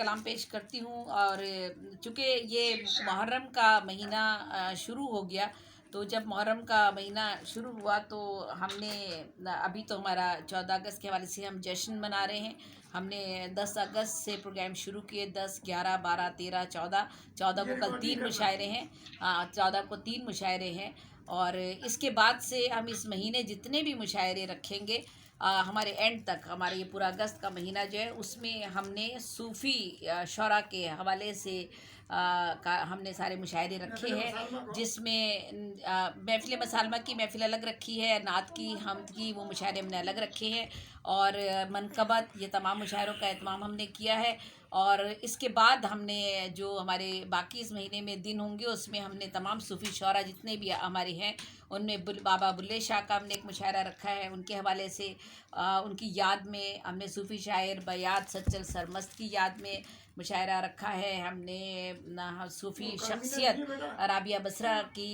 कलाम पेश करती हूँ। और चूँकि ये मुहर्रम का महीना शुरू हो गया, तो जब मुहर्रम का महीना शुरू हुआ तो हमने अभी तो हमारा 14 अगस्त के हवाले से हम जश्न मना रहे हैं। हमने 10 अगस्त से प्रोग्राम शुरू किए, 10, 11, 12, 13, 14। 14 को कल 3 मुशायरे हैं, 14 को 3 मुशायरे हैं। और इसके बाद से हम इस महीने जितने भी मुशायरे रखेंगे, हमारे एंड तक, हमारे ये पूरा अगस्त का महीना जो है उसमें हमने सूफ़ी शौरा के हवाले से हमने सारे मुशायरे रखे हैं, जिसमें महफ़िल मसालमा की महफ़िल अलग रखी है, नात की, हमद की, वो मुशायरे हमने अलग रखे हैं। और मनकबत, ये तमाम मुशायरों का एहतमाम हमने किया है। और इसके बाद हमने जो हमारे बाकी इस महीने में दिन होंगे उसमें हमने तमाम सूफ़ी शौरा जितने भी हमारे हैं उनमें बाबा बुल्ले शाह का हमने एक मुशायरा रखा है, उनके हवाले से उनकी याद में हमने सूफ़ी शायर बयात सच्चल सरमस्त की याद में मुशायरा रखा है। हमने सूफ़ी शख्सियत राबिया बसरा की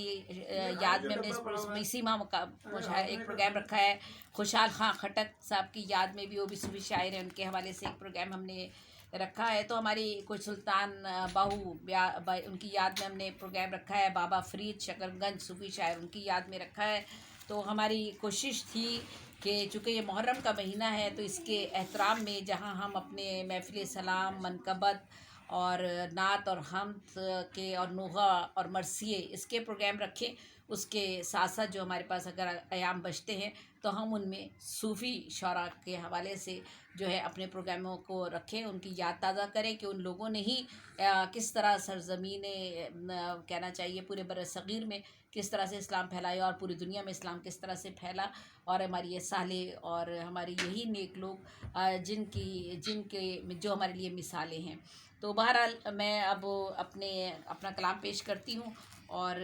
याद में हमने इसी माह का एक प्रोग्राम रखा है। खुशहाल खां खटक साहब की याद में भी, वो भी सूफ़ी शायर हैं, उनके हवाले से एक प्रोग्राम हमने रखा है। तो हमारी कुछ सुल्तान बाहू उनकी याद में हमने प्रोग्राम रखा है। बाबा फ़रीद शकरगंज सूफ़ी शायर, उनकी याद में रखा है। तो हमारी कोशिश थी कि चूँकि ये मुहर्रम का महीना है तो इसके एहतराम में जहाँ हम अपने महफ़िल सलाम, मनकबत और नात और हम्द के और नोहा और मरसिए इसके प्रोग्राम रखें, उसके साथ साथ जो हमारे पास अगर अयाम बचते हैं तो हम उनमें सूफ़ी शौरा के हवाले से जो है अपने प्रोग्रामों को रखें, उनकी याद ताज़ा करें कि उन लोगों ने ही किस तरह सरज़मीन कहना चाहिए पूरे बरसग़ीर में किस तरह से इस्लाम फैलाया और पूरी दुनिया में इस्लाम किस तरह से फैला। और हमारी ये साले और हमारे यही नेक लोग जिनके जो हमारे लिए मिसालें हैं। तो बहरहाल मैं अब अपना कलाम पेश करती हूँ। और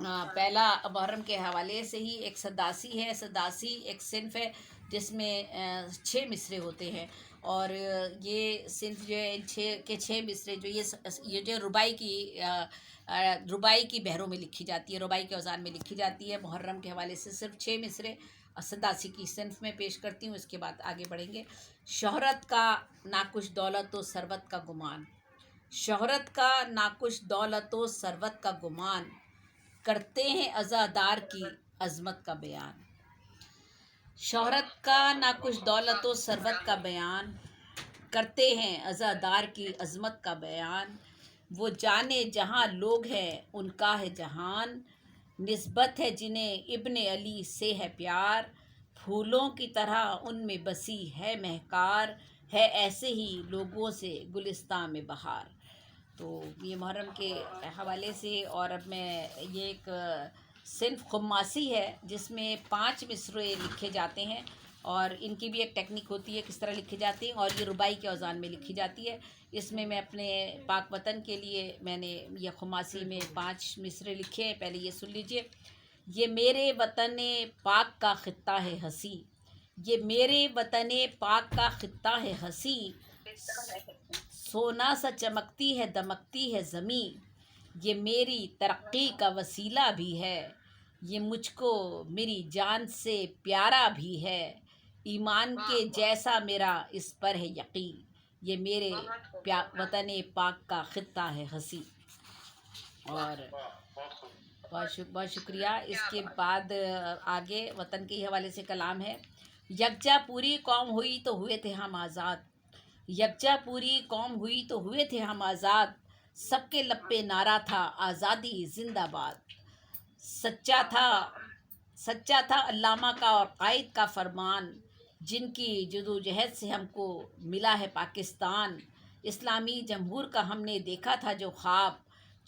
पहला मुहर्रम के हवाले से ही एक सद्दासी है। सद्दासी एक सिन्फ़ है जिसमें 6 मिसरे होते हैं। और ये सिन्फ़ जो है 6 मिसरे जो ये जो रुबाई की बहरों में लिखी जाती है, रुबाई के औज़ान में लिखी जाती है। मुहर्रम के हवाले से सिर्फ 6 मिसरे सद्दासी की सिन्फ़ में पेश करती हूँ, इसके बाद आगे बढ़ेंगे। शोहरत का ना कुछ दौलत व सरवत का गुमान, शोहरत का ना कुछ दौलत व सरवत का गुमान, करते हैं अज़ादार की अज़मत का बयान। शोहरत का ना कुछ दौलत व सरवत का बयान, करते हैं अज़ादार की अज़मत का बयान। वो जाने जहाँ लोग हैं उनका है जहान, निस्बत है जिन्हें इब्ने अली से है प्यार। फूलों की तरह उनमें बसी है महकार, है ऐसे ही लोगों से गुलिस्तान में बहार। तो ये मुहर्रम के हवाले से। और अब मैं ये एक सिन्फ़ खुम्मासी है जिसमें 5 मिसरे लिखे जाते हैं, और इनकी भी एक टेक्निक होती है किस तरह लिखी जाती है, और ये रुबाई के औज़ान में लिखी जाती है। इसमें मैं अपने पाक वतन के लिए मैंने ये खुम्मासी में 5 मिसरे लिखे हैं, पहले ये सुन लीजिए। ये मेरे वतन पाक का ख़ित्ता है हँसी, ये मेरे वतन पाक का ख़ित्ता है हँसी, सोना सा चमकती है दमकती है ज़मी, ये मेरी तरक्की का वसीला भी है, ये मुझको मेरी जान से प्यारा भी है, ईमान के जैसा मेरा इस पर है यकीन, ये मेरे वतन पाक का ख़ित्ता है हँसी। और बहुत शुक्रिया। इसके बाद आगे वतन के हवाले से कलाम है। यकजा पूरी कौम हुई तो हुए थे हम आज़ाद, यकजा पूरी कौम हुई तो हुए थे हम आज़ाद, सबके लब पे नारा था आज़ादी ज़िंदाबाद। सच्चा था अल्लामा का और कायद का फरमान, जिनकी जदोजहद से हमको मिला है पाकिस्तान। इस्लामी जमहूर का हमने देखा था जो ख्वाब,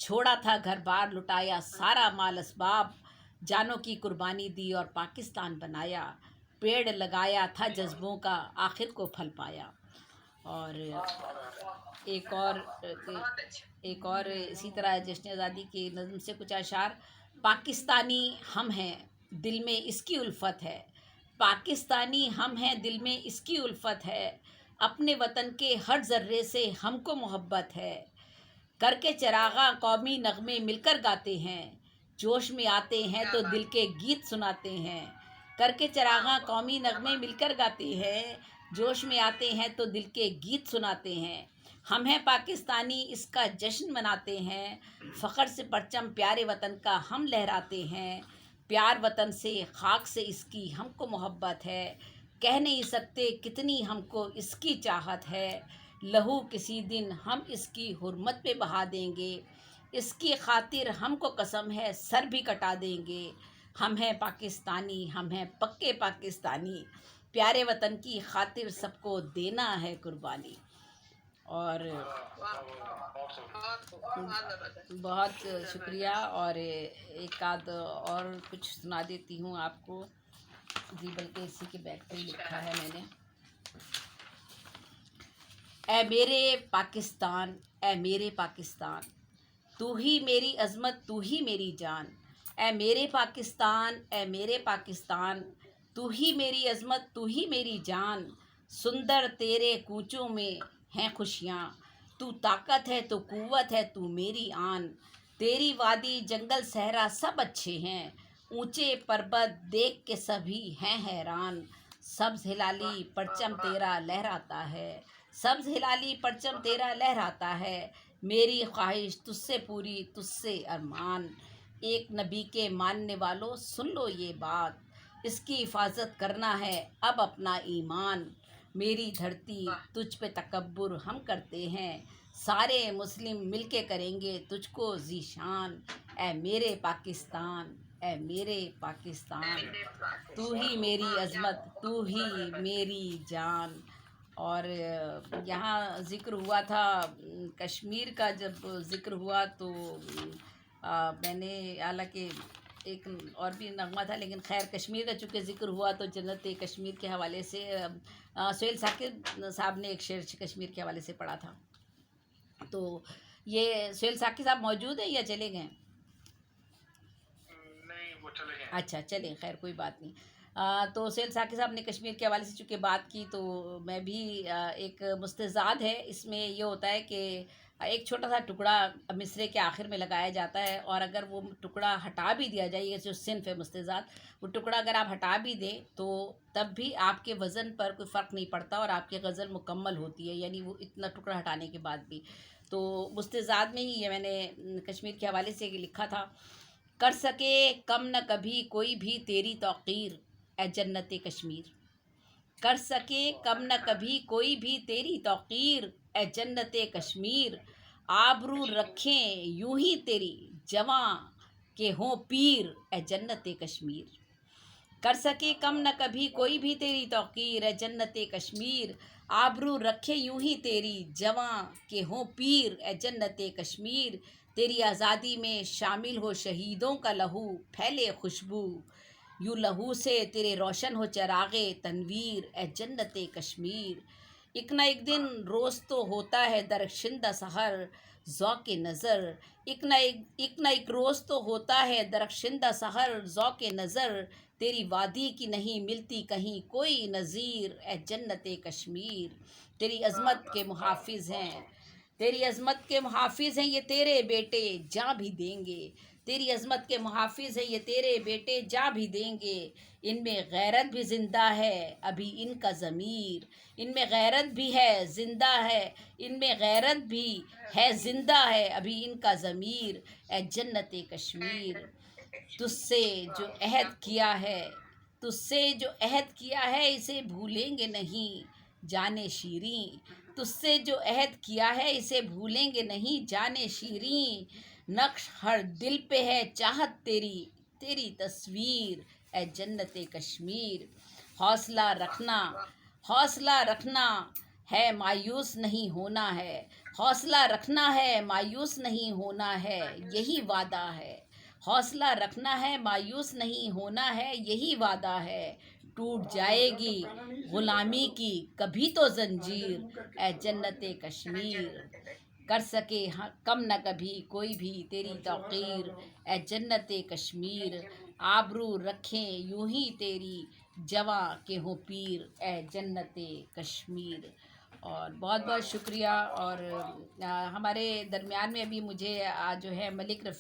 छोड़ा था घर बार लुटाया सारा माल असबाब, जानों की कुर्बानी दी और पाकिस्तान बनाया, पेड़ लगाया था जज्बों का आखिर को फल पाया। और एक और इसी तरह जश्न आज़ादी की नज़्म से कुछ अशार। पाकिस्तानी हम हैं दिल में इसकी उल्फत है, पाकिस्तानी हम हैं दिल में इसकी उल्फत है, अपने वतन के हर ज़र्रे से हमको मोहब्बत है, करके चरागा कौमी नगमे मिलकर गाते हैं, जोश में आते हैं तो दिल के गीत सुनाते हैं, करके चरागा कौमी नगमे मिलकर गाते हैं, جوش میں آتے ہیں تو دل کے گیت سناتے ہیں، ہم ہیں پاکستانی اس کا جشن مناتے ہیں، فخر سے پرچم پیارے وطن کا ہم لہراتے ہیں، پیار وطن سے خاک سے اس کی ہم کو محبت ہے، کہہ نہیں سکتے کتنی ہم کو اس کی چاہت ہے، لہو کسی دن ہم اس کی حرمت پہ بہا دیں گے، اس کی خاطر ہم کو قسم ہے سر بھی کٹا دیں گے، ہم ہیں پاکستانی ہم ہیں پکے پاکستانی، پیارے وطن کی خاطر سب کو دینا ہے قربانی۔ اور بہت شکریہ، اور ایک آدھ اور کچھ سنا دیتی ہوں آپ کو، جی بلکہ اسی کے بیک پہ لکھا ہے میں نے۔ اے میرے پاکستان، اے میرے پاکستان، تو ہی میری عظمت تو ہی میری جان، اے میرے پاکستان، اے میرے پاکستان، تو ہی میری عظمت تو ہی میری جان، سندر تیرے کوچوں میں ہیں خوشیاں، تو طاقت ہے تو قوت ہے تو میری آن، تیری وادی جنگل صحرا سب اچھے ہیں، اونچے پربت دیکھ کے سبھی ہیں حیران، سبز ہلالی پرچم تیرا لہراتا ہے، سبز ہلالی پرچم تیرا لہراتا ہے، میری خواہش تجھ سے پوری تجھ سے ارمان، ایک نبی کے ماننے والوں سن لو یہ بات، اس کی حفاظت کرنا ہے اب اپنا ایمان، میری دھرتی تجھ پہ تکبر ہم کرتے ہیں، سارے مسلم مل کے کریں گے تجھ کو ذیشان، اے میرے پاکستان، اے میرے پاکستان، تو ہی میری عظمت تو ہی میری جان۔ اور یہاں ذکر ہوا تھا کشمیر کا، جب ذکر ہوا تو میں نے، حالانکہ ایک اور بھی نغمہ تھا لیکن خیر کشمیر کا چونکہ ذکر ہوا تو جنت کشمیر کے حوالے سے سہیل ثاقب صاحب نے ایک شعر کشمیر کے حوالے سے پڑھا تھا، تو یہ سہیل ثاقب صاحب موجود ہیں یا چلے گئے؟ نہیں، وہ چلے گئے۔ اچھا چلیں، خیر کوئی بات نہیں۔ تو سہیل ثاقب صاحب نے کشمیر کے حوالے سے چونکہ بات کی تو میں بھی ایک مستزاد ہے، اس میں یہ ہوتا ہے کہ ایک چھوٹا سا ٹکڑا مصرعے کے آخر میں لگایا جاتا ہے، اور اگر وہ ٹکڑا ہٹا بھی دیا جائے، یہ جو صنف ہے مستزاد، وہ ٹکڑا اگر آپ ہٹا بھی دیں تو تب بھی آپ کے وزن پر کوئی فرق نہیں پڑتا اور آپ کی غزل مکمل ہوتی ہے، یعنی وہ اتنا ٹکڑا ہٹانے کے بعد بھی۔ تو مستزاد میں ہی یہ میں نے کشمیر کے حوالے سے لکھا تھا، کر سکے کم نہ کبھی کوئی بھی تیری توقیر، اے جنت کشمیر، کر سکے کم نہ کبھی کوئی بھی تیری توقیر، اے جنت کشمیر، آبرو رکھیں یوں ہی تیری جواں کہ ہوں پیر، اے جنت کشمیر، کر سکے کم نہ کبھی کوئی بھی تیری توقیر، اے جنت کشمیر، آبرو رکھے یوں ہی تیری جواں کہ ہوں پیر، اے جنت کشمیر، تیری آزادی میں شامل ہو شہیدوں کا لہو پھیلے خوشبو، یوں لہو سے تیرے روشن ہو چراغ تنویر، اے جنت کشمیر، ایک نہ ایک دن روز تو ہوتا ہے درخشندہ سحر ذوق نظر، ایک نہ ایک روز تو ہوتا ہے درخشندہ سحر ذوق نظر، تیری وادی کی نہیں ملتی کہیں کوئی نظیر، اے جنت کشمیر، تیری عظمت کے محافظ ہیں، تیری عظمت کے محافظ ہیں یہ تیرے بیٹے جاں بھی دیں گے، تیری عظمت کے محافظ ہیں یہ تیرے بیٹے جاں بھی دیں گے، ان میں غیرت بھی زندہ ہے ابھی ان کا ضمیر، ان میں غیرت بھی ہے زندہ ہے، ان میں غیرت بھی ہے زندہ ہے ابھی ان کا ضمیر، اے جنت کشمیر، تجھ سے جو عہد کیا ہے، تجھ سے جو عہد کیا ہے اسے بھولیں گے نہیں جانے شیریں، تجھ سے جو عہد کیا ہے اسے بھولیں گے نہیں جانے شیریں، نقش ہر دل پہ ہے چاہت تیری تیری تصویر، اے جنت کشمیر، حوصلہ رکھنا، حوصلہ رکھنا ہے مایوس نہیں ہونا ہے، حوصلہ رکھنا ہے مایوس نہیں ہونا ہے یہی وعدہ ہے، حوصلہ رکھنا ہے مایوس نہیں ہونا ہے یہی وعدہ ہے، ٹوٹ جائے گی غلامی کی کبھی تو زنجیر، اے جنت کشمیر، کر سکے کم نہ کبھی کوئی بھی تیری توقیر، اے جنت کشمیر، آبرو رکھیں یوں ہی تیری جواں کہ ہوں پیر، اے جنت کشمیر۔ اور بہت بہت شکریہ۔ اور ہمارے درمیان میں ابھی مجھے جو ہے ملک رفیع